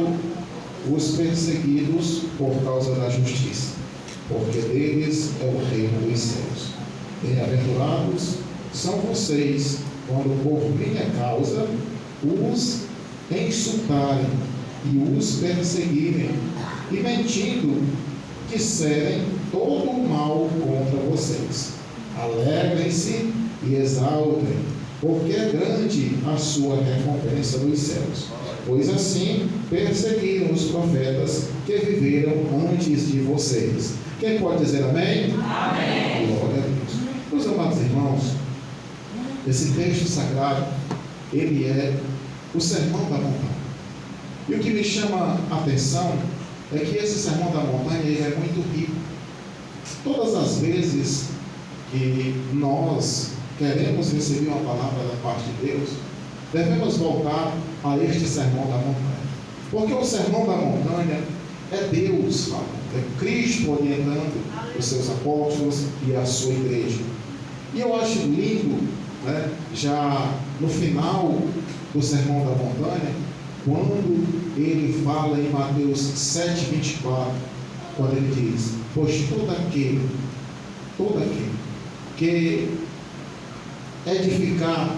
Bem-aventurados os perseguidos por causa da justiça, porque deles é o reino dos céus. Bem-aventurados são vocês, quando por minha causa os insultarem e os perseguirem, e mentindo disserem todo o mal contra vocês. Alegrem-se e exaltem, porque é grande a sua recompensa nos céus. Pois assim perseguiram os profetas que viveram antes de vocês. Quem pode dizer amém? Amém. Glória a Deus. Meus amados irmãos, esse texto sagrado, ele é o Sermão da Montanha. E o que me chama a atenção é que esse Sermão da Montanha, ele é muito rico. Todas as vezes que nós queremos receber uma palavra da parte de Deus, devemos voltar a este Sermão da Montanha. Porque o Sermão da Montanha é Deus falando, é Cristo orientando os seus apóstolos e a sua igreja. E eu acho lindo, já no final do Sermão da Montanha, quando ele fala em Mateus 7,24, quando ele diz: pois todo aquele que edificar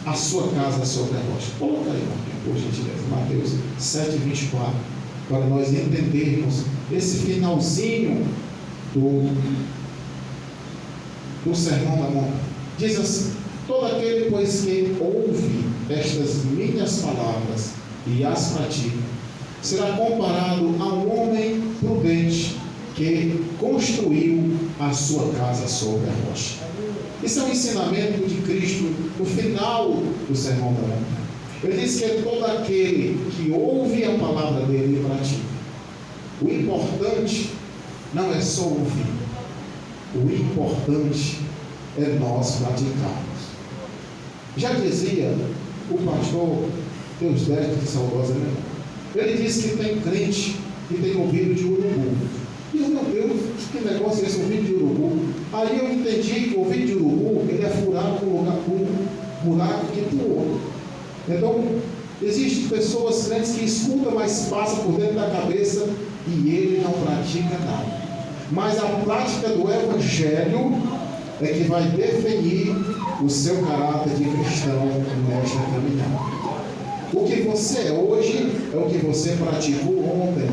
a sua casa sobre a rocha. Coloca aí, por gentileza, Mateus 7,24, para nós entendermos esse finalzinho do Sermão da Montanha. Diz assim: todo aquele, pois, que ouve estas minhas palavras e as pratica, será comparado a um homem prudente que construiu a sua casa sobre a rocha. Isso é um ensinamento de Cristo no final do Sermão da Montanha. Ele diz que é todo aquele que ouve a palavra dele e pratica. O importante não é só ouvir. O importante é nós praticarmos. Já dizia o pastor Teosdécio de Saudosa, ele disse que tem crente que tem ouvido de urubu. E eu, meu Deus, que negócio é esse ouvido de urubu? Aí eu entendi que o ouvido de urubu, ele é furado por um buraco que por outro. Então, existem pessoas crentes que escutam, mas passa por dentro da cabeça e ele não pratica nada. Mas a prática do Evangelho é que vai definir o seu caráter de cristão nesta caminhada. O que você é hoje é o que você praticou ontem.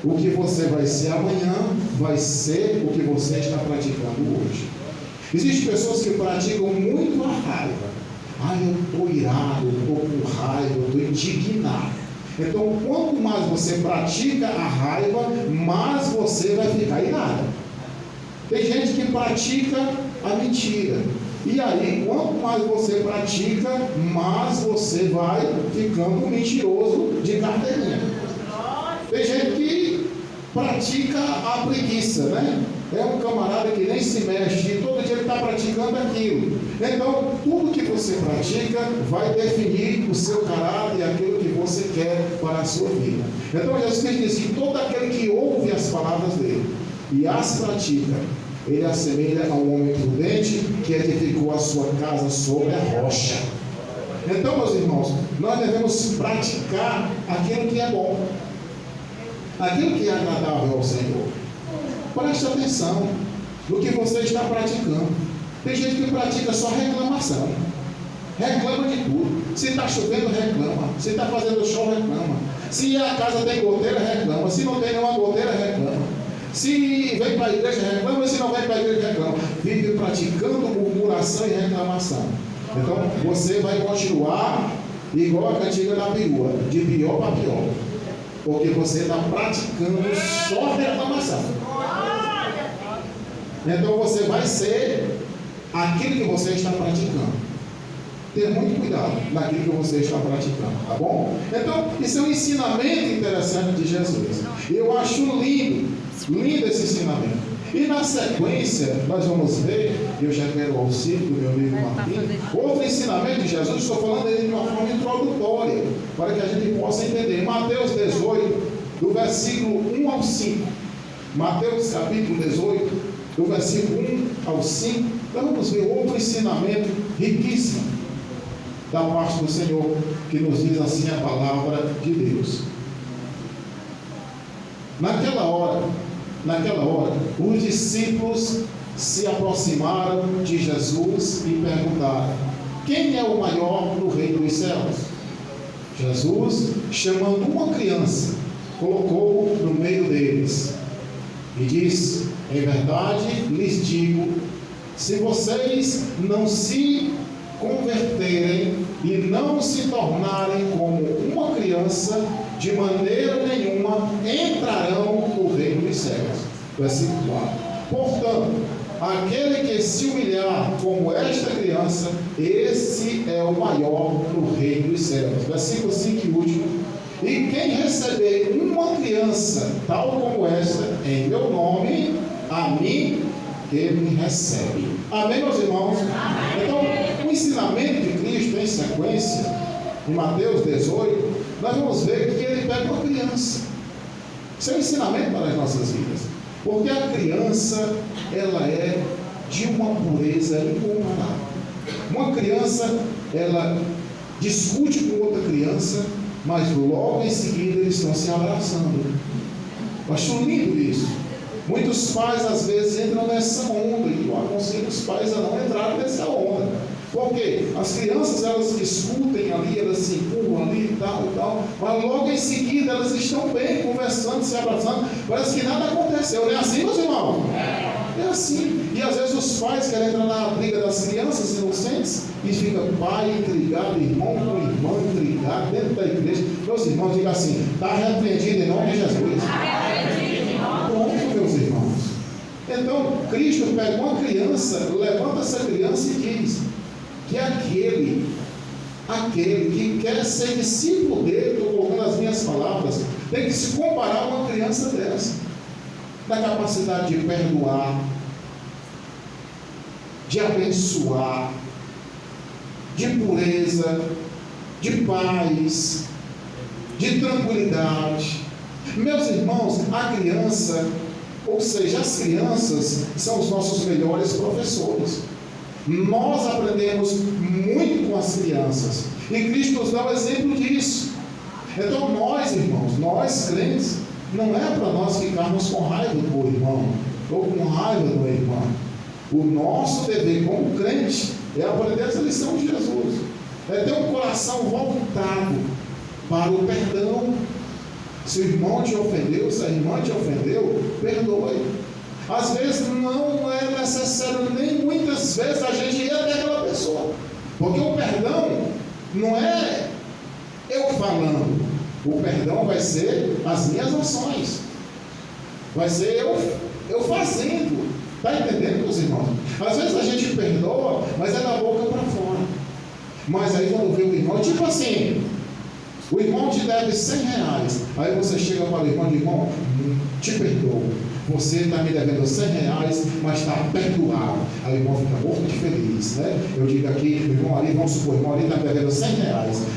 O que você vai ser amanhã vai ser o que você está praticando hoje. Existem pessoas que praticam muito a raiva. Eu estou irado, eu estou com raiva, eu estou indignado. Então, quanto mais você pratica a raiva, mais você vai ficar irado. Tem gente que pratica a mentira. E aí, quanto mais você pratica, mais você vai ficando mentiroso de carteirinha. Tem gente que pratica a preguiça, É um camarada que nem se mexe, e todo dia ele está praticando aquilo. Então, tudo que você pratica vai definir o seu caráter e aquilo que você quer para a sua vida. Então, Jesus Cristo diz que todo aquele que ouve as palavras dele e as pratica, ele assemelha a um homem prudente que edificou a sua casa sobre a rocha. Então, meus irmãos, nós devemos praticar aquilo que é bom, aquilo que é agradável ao Senhor. Preste atenção no que você está praticando. Tem gente que pratica só reclamação. Reclama de tudo. Se está chovendo, reclama. Se está fazendo show, reclama. Se a casa tem goteira, reclama. Se não tem nenhuma goteira, reclama. Se vem para a igreja, reclama. Se não vem para a igreja, reclama. Vive praticando murmuração e reclamação. Então, você vai continuar igual a cantiga da perua, de pior para pior. Porque você está praticando só reclamação. Então você vai ser aquilo que você está praticando. Tenha muito cuidado naquilo que você está praticando, tá bom? Então, isso é um ensinamento interessante de Jesus. Eu acho lindo esse ensinamento. E na sequência, nós vamos ver, eu já quero o auxílio do meu amigo Martim, outro ensinamento de Jesus, estou falando dele de uma forma introdutória, para que a gente possa entender. Mateus 18, do versículo 1 ao 5. Mateus capítulo 18, do versículo 1 ao 5, nós vamos ver outro ensinamento riquíssimo da parte do Senhor, que nos diz assim a palavra de Deus. Naquela hora, os discípulos se aproximaram de Jesus e perguntaram: quem é o maior no reino dos céus? Jesus, chamando uma criança, colocou no meio deles e disse: em verdade lhes digo, se vocês não se converterem e não se tornarem como uma criança, de maneira nenhuma entrarão no reino dos céus. Versículo 4. Portanto, aquele que se humilhar como esta criança, esse é o maior no reino dos céus. Versículo 5 e último. E quem receber uma criança tal como esta, em meu nome, a mim ele recebe. Amém, meus irmãos? Então, o ensinamento de Cristo em sequência, em Mateus 18, nós vamos ver que ele pega uma criança. Isso é um ensinamento para as nossas vidas. Porque a criança, ela é de uma pureza incomparável. Uma criança, ela discute com outra criança, mas logo em seguida eles estão se abraçando. Eu acho lindo isso. Muitos pais às vezes entram nessa onda, e eu aconselho os pais a não entrarem nessa onda. Por quê? As crianças, elas discutem ali, elas se empurram ali e tal, mas logo em seguida elas estão bem, conversando, se abraçando, parece que nada aconteceu. Não é assim, meus irmãos? É assim. E às vezes os pais querem entrar na briga das crianças inocentes e fica pai intrigado, irmão com irmão intrigado dentro da igreja. Meus irmãos, digam assim: está repreendido em nome de Jesus. Pronto, meus irmãos. Então, Cristo pega uma criança, levanta essa criança e diz que aquele que quer ser discípulo dele, estou colocando as minhas palavras, tem que se comparar a uma criança dessa, da capacidade de perdoar, de abençoar, de pureza, de paz, de tranquilidade. Meus irmãos, a criança, ou seja, as crianças são os nossos melhores professores. Nós aprendemos muito com as crianças, e Cristo nos dá o exemplo disso. Então nós, irmãos, nós crentes, não é para nós ficarmos com raiva do irmão, ou com raiva do irmão. O nosso dever como crente é aprender essa lição de Jesus, é ter um coração voltado para o perdão. Se o irmão te ofendeu, se a irmã te ofendeu, perdoe. Às vezes não é necessário, nem muitas vezes, a gente ir até aquela pessoa, porque o perdão não é eu falando, o perdão vai ser as minhas ações, vai ser eu fazendo. Está entendendo, meus irmãos? Às vezes a gente perdoa, mas é da boca para fora. Mas aí quando vê o irmão, tipo assim, o irmão te deve R$100, aí você chega para o irmão, te perdoo, você está me devendo R$100, mas está perdoado. Aí o irmão fica morto de feliz, né? Eu digo aqui, irmão ali, vamos supor, o irmão ali está me devendo R$100,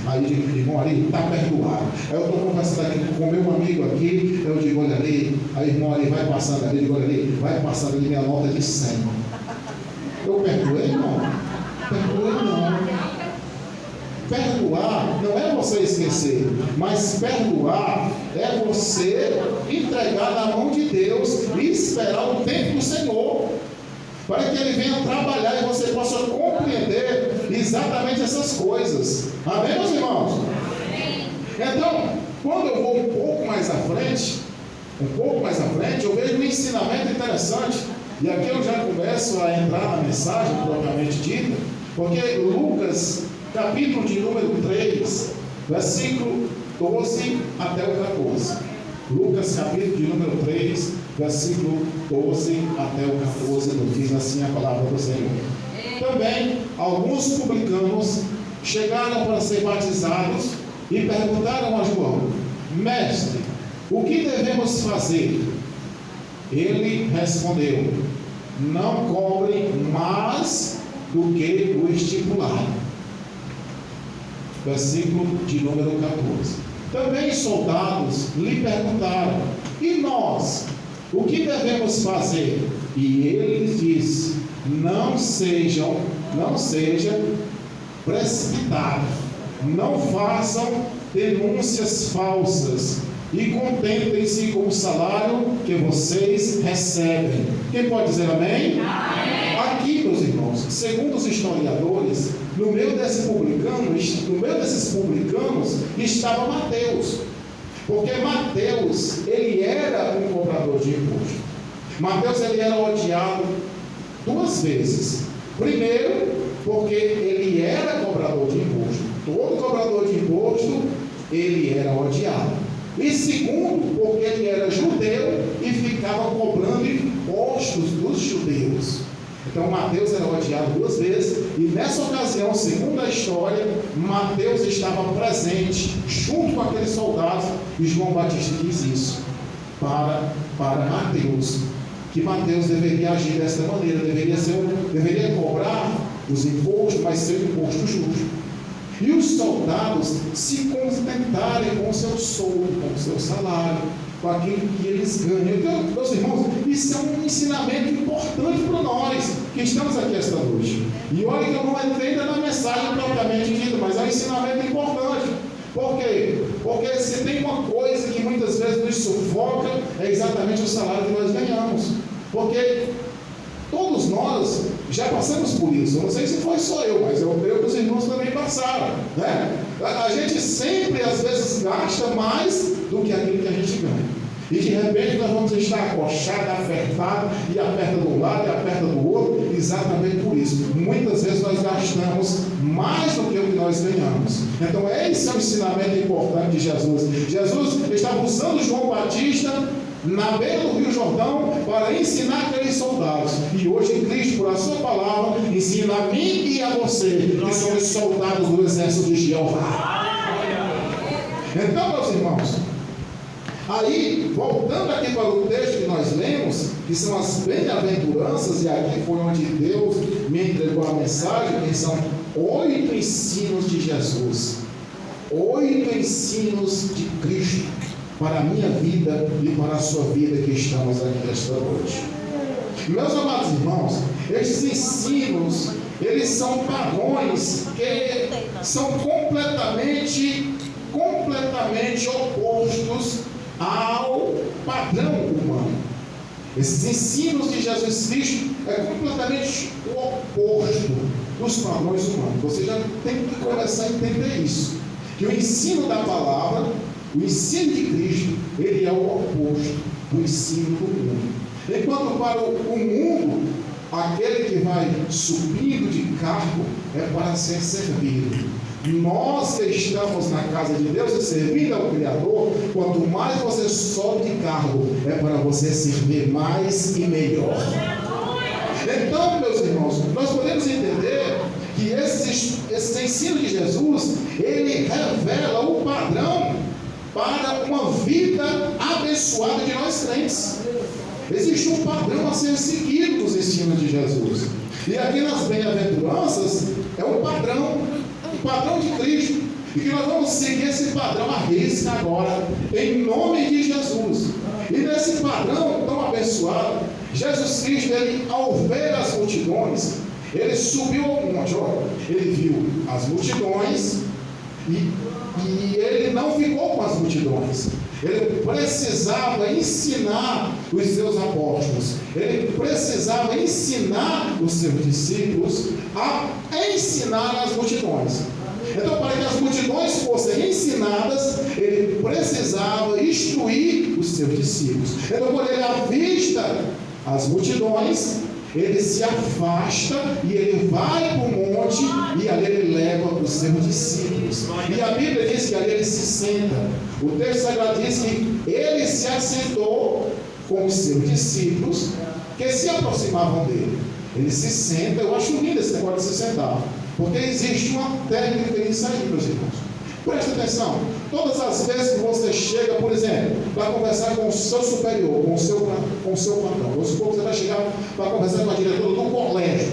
aí eu digo, irmão ali, está perdoado. Aí eu estou conversando aqui com meu amigo aqui, eu digo, olha ali, aí o irmão ali vai passando ali, eu digo, olha ali, vai passando ali minha nota de 100. Eu perdoei, irmão? Perdoei não. Perdoar não é você esquecer, mas perdoar é você entregar na mão de Deus e esperar o tempo do Senhor, para que Ele venha trabalhar e você possa compreender exatamente essas coisas. Amém, meus irmãos? Então, quando eu vou um pouco mais à frente, eu vejo um ensinamento interessante, e aqui eu já começo a entrar na mensagem propriamente dita, porque Lucas, capítulo de número 3, versículo 12 até o 14. Lucas, capítulo de número 3, versículo 12 até o 14, nos diz assim a palavra do Senhor. Também, alguns publicanos chegaram para ser batizados e perguntaram a João: Mestre, o que devemos fazer? Ele respondeu: não cobrem mais do que o estipulado. Versículo de número 14. Também soldados lhe perguntaram: e nós, o que devemos fazer? E ele lhes disse: não seja precipitados, não façam denúncias falsas, e contentem-se com o salário que vocês recebem. Quem pode dizer amém? Amém. Aqui, meus irmãos, segundo os historiadores, no meio desses publicanos estava Mateus, porque Mateus, ele era um cobrador de imposto. Mateus, ele era odiado duas vezes. Primeiro, porque ele era cobrador de imposto. Todo cobrador de imposto, ele era odiado. E segundo, porque ele era judeu e ficava cobrando impostos dos judeus. Então Mateus era odiado duas vezes, e nessa ocasião, segundo a história, Mateus estava presente junto com aqueles soldados, e João Batista diz isso para Mateus, que Mateus deveria agir desta maneira, deveria cobrar os impostos, mas ser um imposto justo. E os soldados se contentarem com o seu soldo, com o seu salário, com aquilo que eles ganham. Então, meus irmãos, isso é um ensinamento importante para nós que estamos aqui esta noite. E olha que eu não entrei ainda na mensagem propriamente dita, mas é um ensinamento importante. Por quê? Porque se tem uma coisa que muitas vezes nos sufoca, é exatamente o salário que nós ganhamos. Porque todos nós já passamos por isso. Eu não sei se foi só eu, mas eu creio que os irmãos também passaram, né? A gente sempre, às vezes, gasta mais do que aquilo que a gente ganha. E de repente nós vamos estar acochados, apertados, e aperta de um lado e aperta do outro, exatamente por isso. Muitas vezes nós gastamos mais do que o que nós ganhamos. Então esse é o ensinamento importante de Jesus. Jesus estava usando João Batista na beira do Rio Jordão para ensinar aqueles soldados. E hoje Cristo, por a sua palavra, ensina a mim e a você, que somos soldados do exército de Jeová. Então, meus irmãos, aí, voltando aqui para o texto que nós lemos, que são as bem-aventuranças, e aqui foi onde Deus me entregou a mensagem, que são 8 ensinos de Jesus, 8 ensinos de Cristo, para a minha vida e para a sua vida que estamos aqui esta noite. Meus amados irmãos, esses ensinos, eles são padrões que são completamente opostos ao padrão humano. Esses ensinos de Jesus Cristo é completamente o oposto dos padrões humanos. Você já tem que começar a entender isso, que o ensino da palavra, o ensino de Cristo, ele é o oposto do ensino do mundo. Enquanto para o mundo, aquele que vai subindo de cargo é para ser servido. Nós que estamos na casa de Deus e servindo ao Criador, quanto mais você sobe de cargo, é para você servir mais e melhor. Então, meus irmãos, nós podemos entender que esse ensino de Jesus, ele revela o padrão para uma vida abençoada de nós crentes. Existe um padrão a ser seguido nos ensinos de Jesus. E aqui nas bem-aventuranças é um padrão de Cristo. E que nós vamos seguir esse padrão à risca agora, em nome de Jesus. E nesse padrão tão abençoado, Jesus Cristo, ele, ao ver as multidões, ele subiu ao monte. Olha, ele viu as multidões e ele não ficou com as multidões. Ele precisava ensinar os seus apóstolos. Ele precisava ensinar os seus discípulos a ensinar as multidões. Então, para que as multidões fossem ensinadas, ele precisava instruir os seus discípulos. Então, quando ele avista as multidões, ele se afasta e ele vai para o monte e ali ele leva os seus discípulos. E a Bíblia diz que ali ele se senta. O texto sagrado diz que ele se assentou com os seus discípulos que se aproximavam dele. Ele se senta. Eu acho lindo esse negócio de se sentar, porque existe uma técnica nisso aí, meus irmãos. Presta atenção. Todas as vezes que você chega, por exemplo, para conversar com o seu superior, com o seu patrão, vamos supor que você vai chegar para conversar com a diretora do colégio.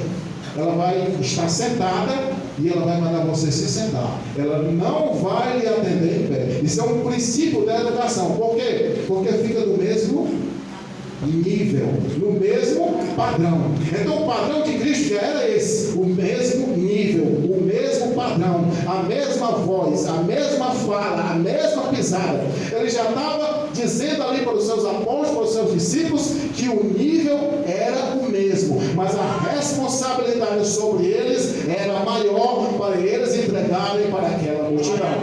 Ela vai estar sentada e ela vai mandar você se sentar. Ela não vai lhe atender em pé. Isso é um princípio da educação. Por quê? Porque fica do mesmo nível, no mesmo padrão. Então o padrão de Cristo já era esse, o mesmo nível, o mesmo padrão, a mesma voz, a mesma fala, a mesma pisada. Ele já estava dizendo ali para os seus apóstolos, para os seus discípulos, que o nível era o mesmo, mas a responsabilidade sobre eles era maior para eles entregarem para aquela multidão.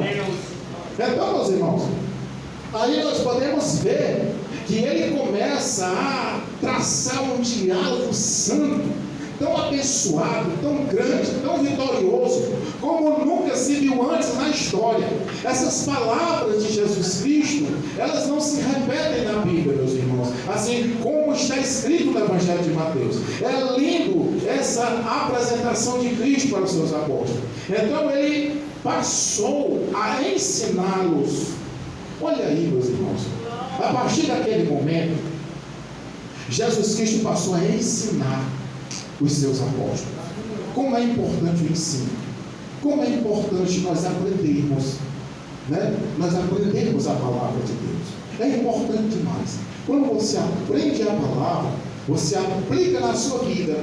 Então, meus irmãos, aí nós podemos ver que ele começa a traçar um diálogo santo, tão abençoado, tão grande, tão vitorioso, como nunca se viu antes na história. Essas palavras de Jesus Cristo, elas não se repetem na Bíblia, meus irmãos, assim como está escrito no Evangelho de Mateus. É lindo essa apresentação de Cristo para os seus apóstolos. Então ele passou a ensiná-los. Olha aí, meus irmãos, a partir daquele momento, Jesus Cristo passou a ensinar os seus apóstolos. Como é importante o ensino, como é importante nós aprendermos, né? Nós aprendemos a palavra de Deus. É importante demais. Quando você aprende a palavra, você aplica na sua vida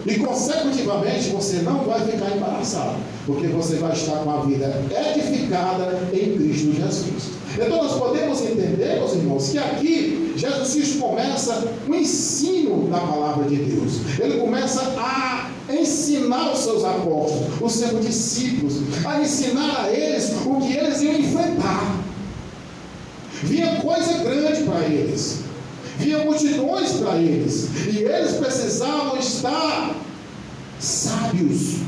e consecutivamente você não vai ficar embaraçado, porque você vai estar com a vida edificada em Cristo Jesus. Então nós podemos entender, meus irmãos, que aqui Jesus Cristo começa o ensino da palavra de Deus. Ele começa a ensinar os seus apóstolos, os seus discípulos, a ensinar a eles o que eles iam enfrentar. Vinha coisa grande para eles, vinha multidões para eles, e eles precisavam estar sábios,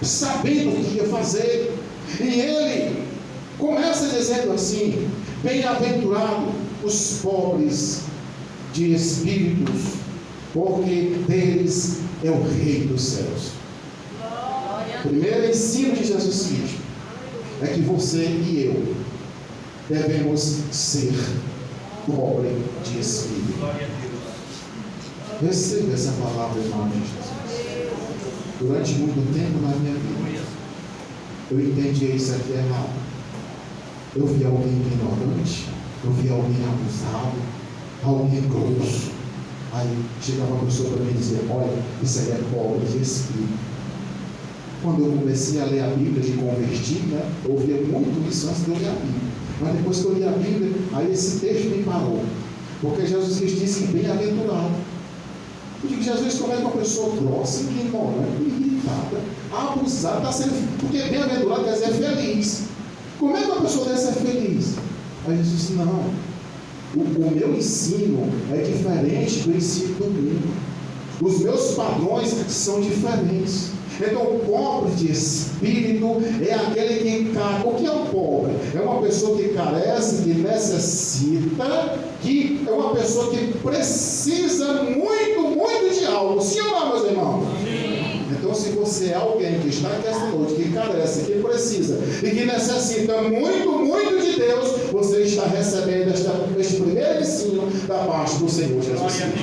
sabendo o que ia fazer. E ele começa dizendo assim: bem-aventurados os pobres de espíritos, porque deles é o reino dos céus. O primeiro ensino de Jesus Cristo é que você e eu devemos ser pobre de espírito. Receba essa palavra em nome de Jesus. Durante muito tempo na minha vida, eu entendi isso aqui errado. Eu vi alguém ignorante, eu vi alguém abusado, alguém grosso. Aí chegava uma pessoa para mim e dizia: olha, isso aí é pobre de espírito. Quando eu comecei a ler a Bíblia de convertir, né, eu ouvia muito isso antes de eu ler a Bíblia. Mas depois que eu li a Bíblia, aí esse texto me parou. Porque Jesus Cristo disse que bem-aventurado. Eu digo: Jesus, como é que uma pessoa grossa, ignorante, irritada, abusada, está sendo... Porque bem-aventurado quer dizer feliz. Como é que uma pessoa deve ser feliz? Aí Jesus disse: não, o meu ensino é diferente do ensino do mundo. Os meus padrões são diferentes. Então, o pobre de espírito é aquele que encara. O que é o pobre? É uma pessoa que carece, que necessita, que é uma pessoa que precisa muito, muito de algo. Sim ou não, meus irmãos? Sim. Então, se você é alguém que está aqui esta noite, que carece, que precisa e que necessita muito, muito de Deus, você está recebendo este primeiro ensino da parte do Senhor Jesus Cristo.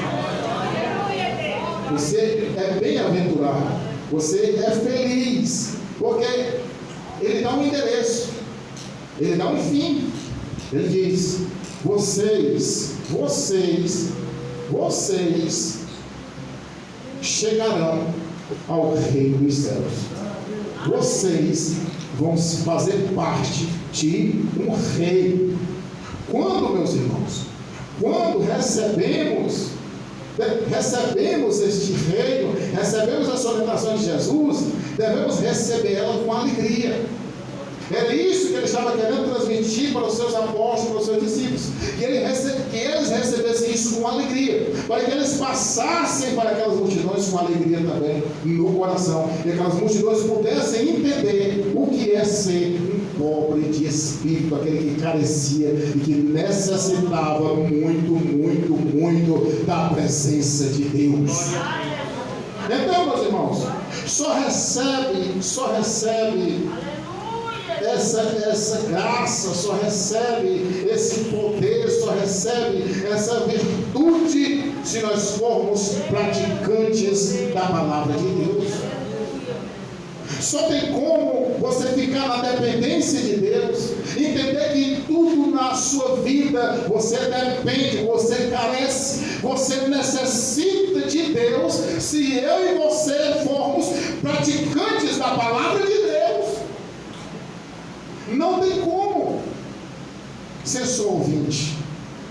Você é bem-aventurado. Você é feliz, porque ele dá um endereço, ele dá um fim. Ele diz: vocês chegarão ao reino dos céus. Vocês vão fazer parte de um reino. Quando, meus irmãos? Quando recebemos este reino, recebemos as orientações de Jesus, devemos receber ela com alegria. Era isso que ele estava querendo transmitir para os seus apóstolos, para os seus discípulos, que eles recebessem isso com alegria, para que eles passassem para aquelas multidões com alegria também no coração, e aquelas multidões pudessem entender o que é ser um pobre de espírito, aquele que carecia e que necessitava muito, muito, muito da presença de Deus. Então, meus irmãos, só recebe essa graça, só recebe esse poder, só recebe essa virtude se nós formos praticantes da palavra de Deus. Só tem como você ficar na dependência de Deus, entender que em tudo na sua vida você depende, você carece, você necessita de Deus, se eu e você formos praticantes da palavra de Deus. Não tem como. ser só ouvinte,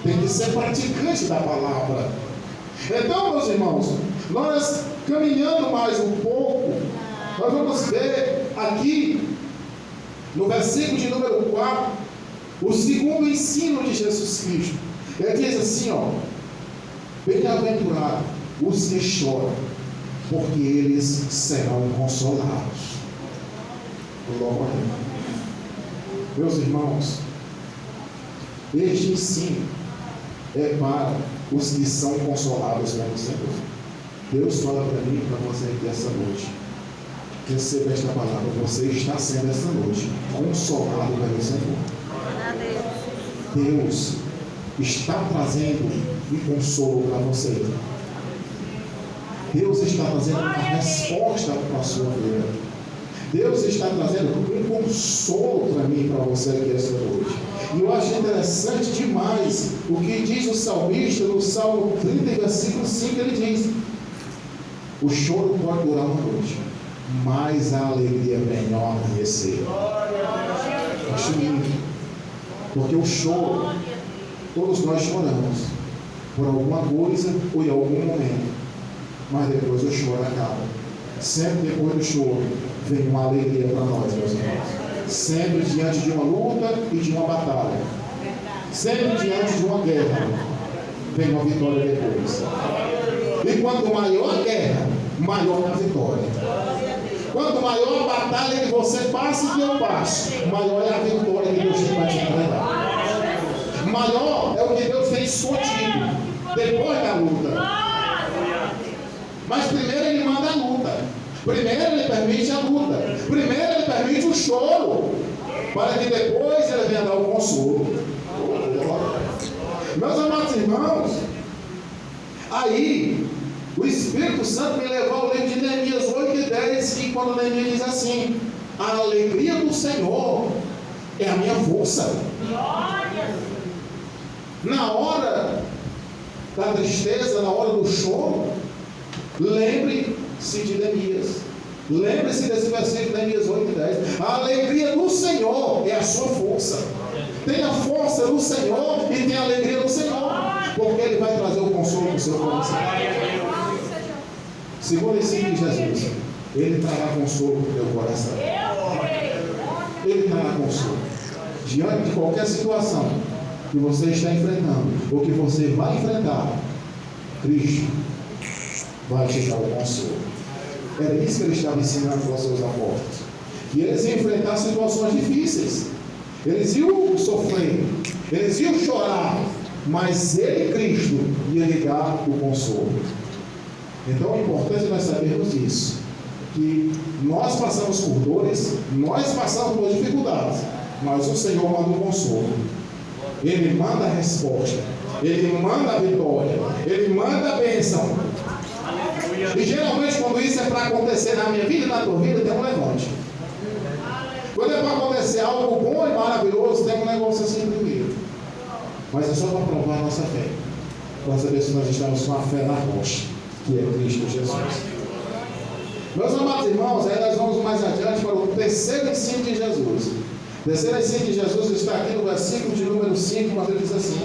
tem que ser praticante da palavra. Então, meus irmãos, nós caminhando mais um pouco, nós vamos ver aqui no versículo de número 4, o segundo ensino de Jesus Cristo. Ele diz assim, ó: bem-aventurados os que choram, porque eles serão consolados. Glória. Meus irmãos, este ensino é para os que são consolados pelo Senhor. Deus fala para mim e para você aqui essa noite: receba esta palavra, você está sendo essa noite consolado pelo Senhor. Deus está trazendo um consolo para você. Deus está trazendo uma resposta para a sua vida. Deus está trazendo um consolo para mim e para você aqui esta noite. E eu acho interessante demais o que diz o salmista no Salmo 30, versículo 5. Ele diz: o choro pode durar uma noite, mas a alegria vem ao amanhecer. Acho lindo, porque o choro, todos nós choramos por alguma coisa ou em algum momento, mas depois o choro acaba. Sempre depois do choro vem uma alegria para nós, meus irmãos. Sempre diante de uma luta e de uma batalha, sempre diante de uma guerra, vem uma vitória depois. E quanto maior a guerra, maior a vitória. Quanto maior a batalha que você passa e que eu passo, maior é a vitória que Deus tem para te entregar. Maior é o que Deus fez contigo depois da luta. Mas primeiro Ele manda a luta. Primeiro Ele permite a luta. Primeiro Ele permite o choro, para que depois Ele venha dar o consolo. Meus amados irmãos, aí o Espírito Santo me levou ao livro de Neemias 8 e 10, que quando Neemias diz assim: a alegria do Senhor é a minha força. Na hora da tristeza, na hora do choro, lembre-se de Neemias. Lembre-se desse versículo de Neemias 8 e 10. A alegria do Senhor é a sua força. Tenha força no Senhor e tenha alegria no Senhor, porque Ele vai trazer o consolo para o seu coração. Segundo o ensino de Jesus, Ele trará consolo para o teu coração. Ele trará consolo. Diante de qualquer situação que você está enfrentando, ou que você vai enfrentar, Cristo vai te dar o consolo. Era isso que Ele estava ensinando aos seus apóstolos. Que eles iam enfrentar situações difíceis. Eles iam sofrer, eles iam chorar, mas Ele, Cristo, ia lhe dar o consolo. Então é importante nós sabermos isso, que nós passamos por dores, nós passamos por dificuldades, mas o Senhor manda o consolo. Ele manda a resposta, Ele manda a vitória, Ele manda a bênção. E geralmente quando isso é para acontecer na minha vida e na tua vida, tem um levante. Quando é para acontecer algo bom e maravilhoso, tem um negócio assim primeiro. Mas é só para provar a nossa fé, para saber se nós estamos com a fé na rocha, que é Cristo Jesus. Meus amados irmãos, aí nós vamos mais adiante para o terceiro ensino de Jesus. O terceiro ensino de Jesus está aqui no versículo de número 5, quando ele diz assim: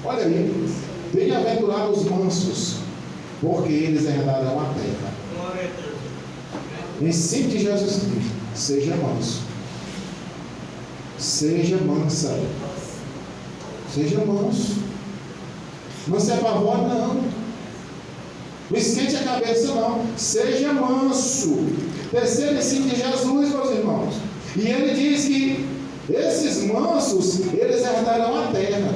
olha aí, bem-aventurados os mansos, porque eles herdarão a terra. Ensino de Jesus Cristo: seja manso, seja mansa, seja manso, não se apavore não, não esquente a cabeça não, seja manso. Terceiro ensino de Jesus, meus irmãos, e ele diz que esses mansos, eles herdarão a terra.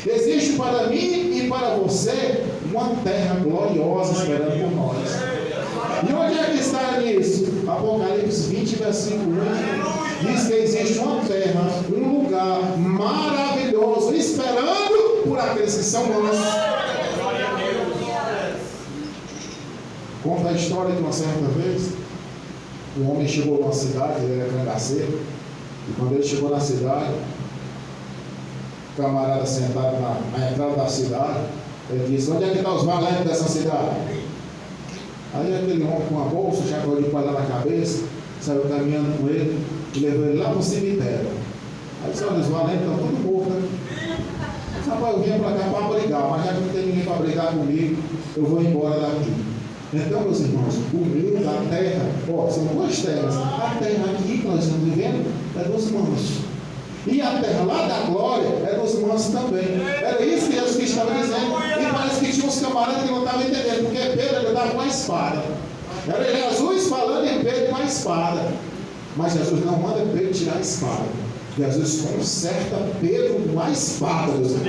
Existe para mim e para você uma terra gloriosa esperando por nós. E onde é que está nisso? Apocalipse 20, versículo 1 diz que existe uma terra, um lugar maravilhoso esperando por aqueles que são mansos. Conta a história de uma certa vez, um homem chegou numa cidade, ele era cangaceiro, e quando ele chegou na cidade, o camarada sentado na entrada da cidade, ele disse: onde é que estão os valentes dessa cidade? Aí aquele homem com a bolsa, chapéu de palha na cabeça, saiu caminhando com ele e levou ele lá para o cemitério. Aí os olhos valentes estão tudo morto, né? Rapaz, eu vinha para cá para brigar, mas já que não tem ninguém para brigar comigo, eu vou embora daqui. Então, meus irmãos, o mundo, a terra, ó, são duas terras. A terra aqui que nós estamos vivendo é dos mansos. E a terra lá da glória é dos mansos também. Era isso que Jesus estava dizendo. E parece que tinha uns camaradas que não estavam entendendo, porque Pedro estava com a espada. Era Jesus falando e Pedro com a espada. Mas Jesus não manda Pedro tirar a espada. Jesus conserta Pedro com a espada, meus irmãos.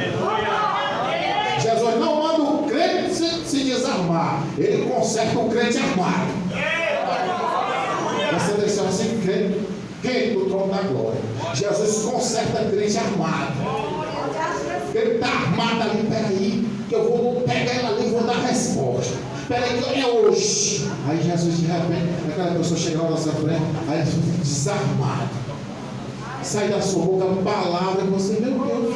Jesus não manda o crente se desarmar. Ele conserta o crente armado. Essa lição assim, crente do trono da glória. Jesus conserta crente armado. Ele está armado ali, peraí, que eu vou pegar ele ali e vou dar a resposta. Peraí, que é hoje. Aí Jesus de repente, aquela pessoa chega lá na nossa frente, aí ele fica desarmado. Sai da sua boca uma palavra que você, meu Deus,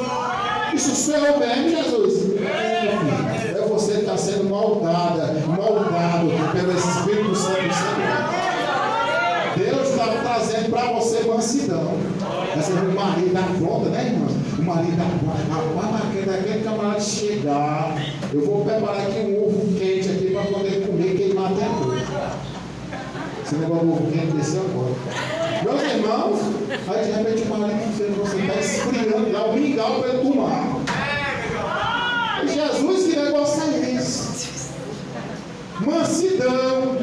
isso sou eu mesmo, Jesus. É você que está sendo moldado pelo Espírito Santo. Deus está trazendo para você mansidão. O marido dá conta, né, irmãos? O marido dá conta. Daquele camarada chegar, eu vou preparar aqui um ovo quente aqui para poder comer, queimar até a noite. Esse negócio do ovo quente desceu agora. Meus irmãos, aí de repente o marido você está esfriando lá o mingau para ele tomar. E Jesus, que negócio é esse? Mansidão.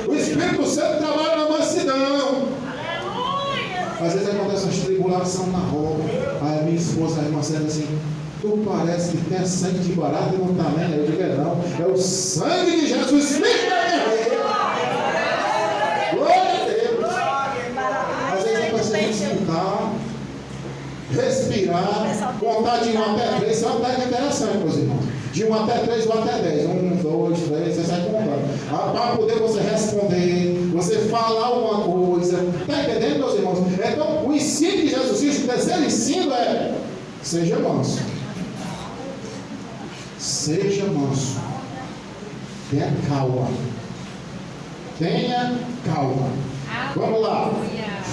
O Espírito Santo trabalha na mansidão. Às vezes acontece uma tribulação na roupa. Aí a minha esposa, a irmã Célia, assim: tu parece que tem sangue de barato e não está nem. Eu digo: é não, é o sangue de Jesus Cristo. Glória a Deus. Às vezes a pessoa tem que escutar, respirar, contar de 1 até 3. Isso é uma técnica interessante, meus irmãos. De 1 até 3 ou até 10. 1, 2, 3, você sai contando. Para poder você responder, você falar alguma coisa. Está entendendo, meus irmãos? Então, o ensino de Jesus Cristo, o terceiro ensino é: seja manso. Seja manso. Tenha calma. Tenha calma. Vamos lá.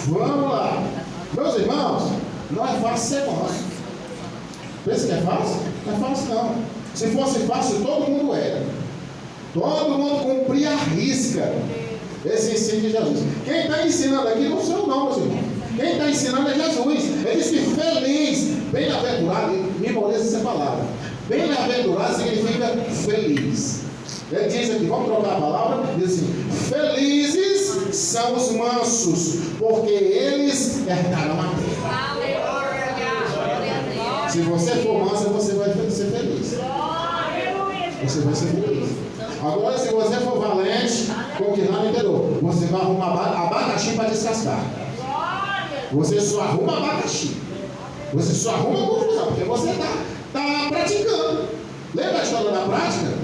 Vamos lá. Meus irmãos, não é fácil ser manso. Pensa que é fácil? Não é fácil, não. Se fosse fácil, todo mundo era. Todo mundo cumpria a risca esse ensino de Jesus. Quem está ensinando aqui não sou eu, não, meus irmãos. Quem está ensinando é Jesus. Ele diz que feliz, bem-aventurado, me molesta essa palavra. Bem-aventurado significa feliz. Ele diz aqui, vamos trocar a palavra, diz assim: felizes são os mansos, porque eles herdarão a terra. Se você for manso, você vai ser feliz. Você vai ser feliz. Agora, se você for valente, conquistar no interior, você vai arrumar abacaxi para descascar. Você só arruma abacaxi. Você só arruma confusão, porque você está praticando. Lembra a história da prática?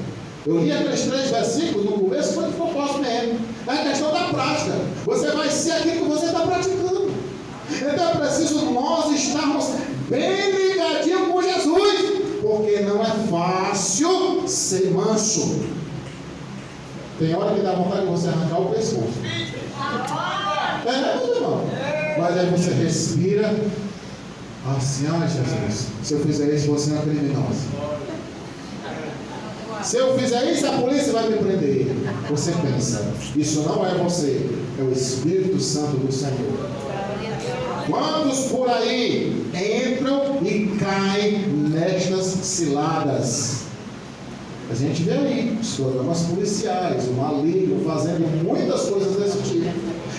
Eu li aqueles 3 versículos no começo, foi de propósito mesmo. É a questão da prática. Você vai ser aquilo que você está praticando. Então é preciso nós estarmos bem ligadinhos com Jesus, porque não é fácil ser manso. Tem hora que dá vontade de você arrancar o pescoço. Meu irmão. Mas aí você respira assim: ah, Jesus, se eu fizer isso, você é uma criminosa. Se eu fizer isso, a polícia vai me prender. Você pensa: isso não é você, é o Espírito Santo do Senhor. Quantos por aí entram e caem nestas ciladas? A gente vê aí os programas policiais, o maligno fazendo muitas coisas desse tipo.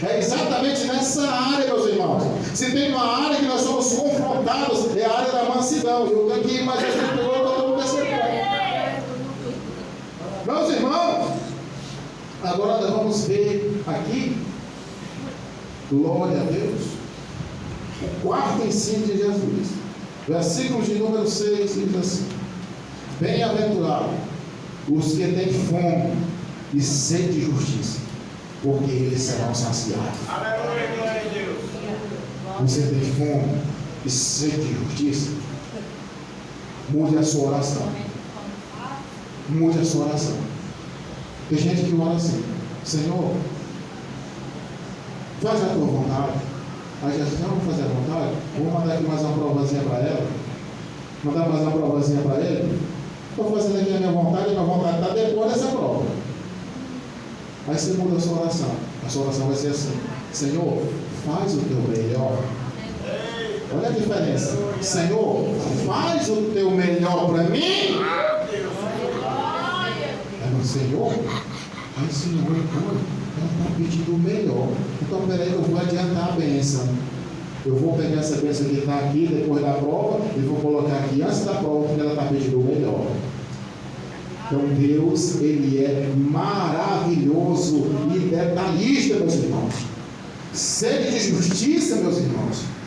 É exatamente nessa área, meus irmãos. Se tem uma área que nós somos confrontados, é a área da mansidão. Eu tenho que ir mais exemplo para todo mundo perceber. Meus irmãos, agora nós vamos ver aqui, glória a Deus, o 4º ensino de Jesus. Versículo de número 6 diz assim: bem-aventurado os que têm fome e sede de justiça, porque eles serão saciados. Aleluia, glória a Deus. Você tem fome e sede de justiça? Mude a sua oração. Mude a sua oração. Tem gente que ora assim: Senhor, faz a tua vontade. Aí Jesus, não, vou fazer a vontade, vou mandar aqui mais uma provazinha para ela. Mandar mais uma provazinha para ele. Estou fazendo aqui a minha vontade está depois dessa prova. Aí você muda a sua oração. A sua oração vai ser assim: Senhor, faz o teu melhor. Olha a diferença. Senhor, faz o teu melhor para mim. Aí o Senhor, ai Senhor, ela está pedindo o melhor. Então peraí, eu vou adiantar a bênção. Eu vou pegar essa bênção que está aqui depois da prova e vou colocar aqui antes da prova, porque ela está pedindo o melhor. Então Deus, Ele é maravilhoso e detalhista, meus irmãos. Sede de justiça, meus irmãos.